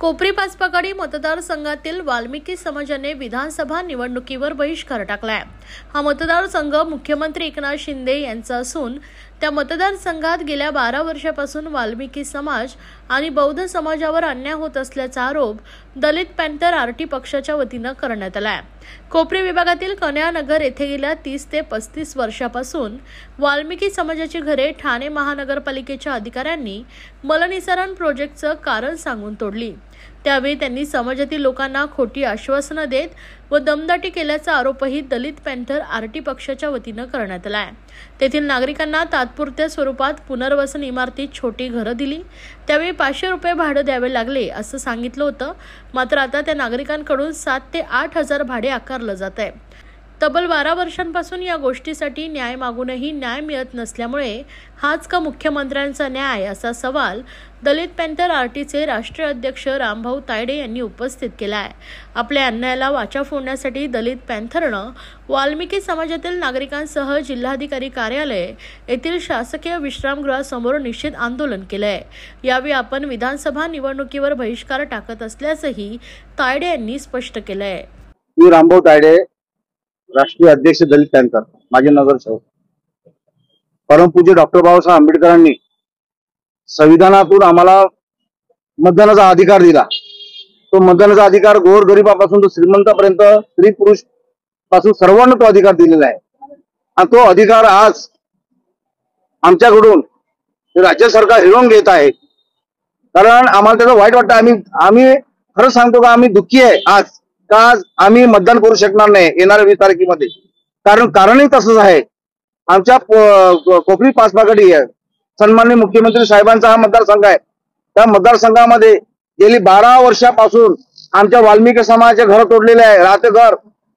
कोपरी पाचपकाडी मतदारसंघातील वाल्मिकी समाजाने विधानसभा निवडणुकीवर बहिष्कार टाकलाय। हा मतदारसंघ मुख्यमंत्री एकनाथ शिंदे यांचा असून त्या मतदारसंघात गेल्या 12 वर्षापासून वाल्मिकी समाज आणि बौद्ध समाजावर अन्याय होत असल्याचा आरोप दलित पॅंथर आरटी पक्षाच्या वतीने करण्यात आलाय। कोपरी विभागातील कन्यानगर येथे गेल्या 30 ते 35 वर्षापासून वाल्मिकी समाजाची घरे ठाणे महानगरपालिकेच्या अधिकाऱ्यांनी मलनिसारण प्रोजेक्टचं कारण सांगून तोडली। त्यावेळी त्यांनी समाजातील लोकांना खोटी आश्वासनं देत व दमदाटी केल्याचा आरोपही दलित पॅंथर आरटी पक्षाच्या वतीने करण्यात आलाय। तेथील नागरिकांना तात्पुरत्या स्वरूपात पुनर्वसन इमारतीत छोटी घरं दिली। त्यावेळी 500 रुपये भाडं द्यावे लागले असं सांगितलं होतं। मात्र आता त्या नागरिकांकडून 7 ते 8 हजार भाडे आकारलं जात आहे। तब्बल 12 वर्षांपासून या गोष्टीसाठी न्याय मागूनही न्याय मिळत नसल्यामुळे हाच का मुख्यमंत्र्यांचा न्याय असा सवाल दलित पॅंथर आरटीचे राष्ट्रीय अध्यक्ष रामभाऊ तायडे यांनी उपस्थित केला आहे। आपल्या अन्यायाला वाचा फोडण्यासाठी दलित पॅंथरनं वाल्मिकी समाजातील नागरिकांसह जिल्हाधिकारी कार्यालय येथील शासकीय विश्रामगृहासमोर निषेध आंदोलन केलंय। यावेळी आपण विधानसभा निवडणुकीवर बहिष्कार टाकत असल्याचंही तायडे यांनी स्पष्ट केलंय। मी रामभाऊ तायडे, राष्ट्रीय अध्यक्ष दलित पॅंथर, माजी नगरसेवक। परमपूज्य डॉक्टर बाबासाहेब आंबेडकरांनी संविधानातून आम्हाला मतदानाचा अधिकार दिला। तो मतदानाचा अधिकार गोरगरिबापासून तो श्रीमंतापर्यंत, स्त्री पुरुष पासून सर्वांना तो अधिकार दिलेला आहे। आणि तो अधिकार आज आमच्याकडून राज्य सरकार हिरावून घेत आहे। कारण आम्हाला त्याचं वाईट वाटतं। आम्ही खरं सांगतो का, आम्ही दुःखी आहे आज का आम्ही मतदान करू शकणार नाही येणाऱ्या 20 तारखेमध्ये। कारणही तसंच आहे। आमच्या कोपरी पाचपकाडी सन्माननीय मुख्यमंत्री साहेबांचा हा मतदारसंघ आहे। त्या मतदारसंघामध्ये गेली 12 वर्षापासून आमच्या वाल्मिकी समाजाचे घर तोडलेले आहे, राहते घर,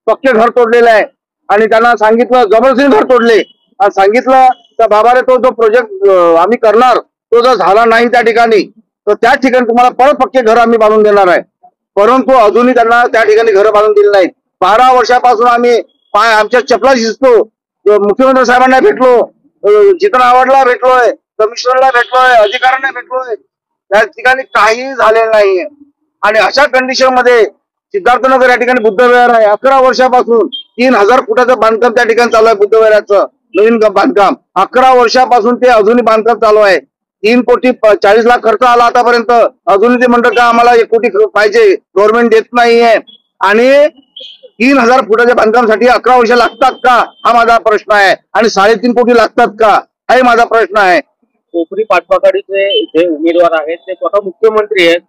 पक्के घर तोडलेले आहे। आणि त्यांना सांगितलं, जबरदस्तीने घर तोडले आणि सांगितलं त्या बाबाने तो जो प्रोजेक्ट आम्ही करणार तो जर झाला नाही त्या ठिकाणी तर त्या ठिकाणी तुम्हाला परत पक्के घर आम्ही बांधून देणार आहे। परंतु अजूनही त्यांना त्या ठिकाणी घर बांधून दिली नाहीत। 12 वर्षापासून आम्ही आमच्या चपला शिजतो, मुख्यमंत्री साहेबांना भेटलो, जितना आवडला भेटलोय, कमिशनरला भेटलोय, अधिकाऱ्यांना भेटलोय, त्या ठिकाणी काही झालेलं नाहीये। आणि अशा कंडिशन मध्ये सिद्धार्थनगर या ठिकाणी बुद्धविहार आहे। 11 वर्षापासून 3000 फुटाचं बांधकाम त्या ठिकाणी चालू आहे। बुद्धविहाराचं नवीन बांधकाम 11 वर्षापासून ते अजूनही बांधकाम चालू आहे। 3 कोटी 40 लाख खर्च आला आतापर्यंत, अजूनही ते म्हणतात का आम्हाला 1 कोटी पाहिजे, गव्हर्नमेंट देत नाहीये। आणि 3000 फुटाच्या बांधकामासाठी 11 वर्ष लागतात का, हा माझा प्रश्न आहे। आणि 3.5 कोटी लागतात का, हाही माझा प्रश्न आहे। कोपरी पाचपकाडीचे जे उमेदवार आहेत ते स्वतः मुख्यमंत्री आहेत।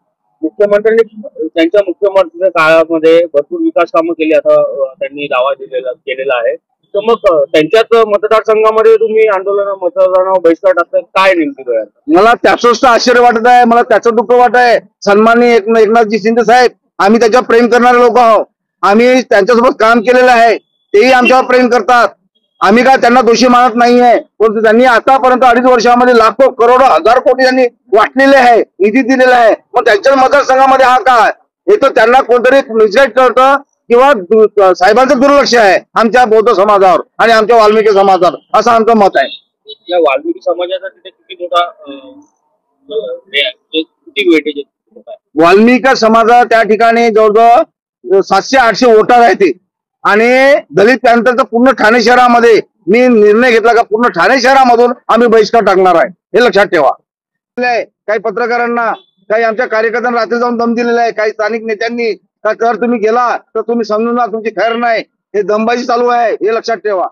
मुख्यमंत्र्यांनी त्यांच्या मुख्यमंत्री काळामध्ये भरपूर विकास कामं केली आता त्यांनी दावा केलेला आहे। तर मग त्यांच्याच मतदारसंघामध्ये तुम्ही मतदानावर बहिष्कार टाकताय, काय नेमकी वेळ? मला त्याचंच आश्चर्य वाटत आहे, मला त्याचं दुःख वाटत आहे। सन्माननीय एकनाथजी शिंदे साहेब, आम्ही त्याच्यावर प्रेम करणारे लोक आहोत। आम्ही त्यांच्यासोबत काम केलेलं आहे, तेही आमच्यावर प्रेम करतात। आम्ही काय त्यांना दोषी मानत नाहीये, परंतु त्यांनी आतापर्यंत 2.5 वर्षामध्ये लाखो करोडो हजार कोटी त्यांनी वाटलेले आहे, निधी दिलेला आहे। मग त्यांच्या मतदारसंघामध्ये हा काय, हे तर त्यांना कोणतरी मिसगाईड करतं किंवा साहेबांचं दुर्लक्ष आहे आमच्या बौद्ध समाजावर आणि आमच्या वाल्मिकी समाजावर, असं आमचं मत आहे। या वाल्मिकी समाजाचा तिथे किती मोठा किती वेटेज आहे? वाल्मिकी समाजा त्या ठिकाणी जवळजवळ 700-800 वोटर आहेत। आणि दलित पॅंथरचं पूर्ण ठाणे शहरामध्ये मी निर्णय घेतला का पूर्ण ठाणे शहरामधून आम्ही बहिष्कार टाकणार आहे, हे लक्षात ठेवा। काही पत्रकारांना, काही आमच्या कार्यकर्त्यांना रात्री जाऊन दम दिलेला आहे, काही स्थानिक नेत्यांनी का जर तुम्ही गेला तर तुम्ही समजून जा, तुमची खैर नाही, हे दमबाजी चालू आहे, हे लक्षात ठेवा।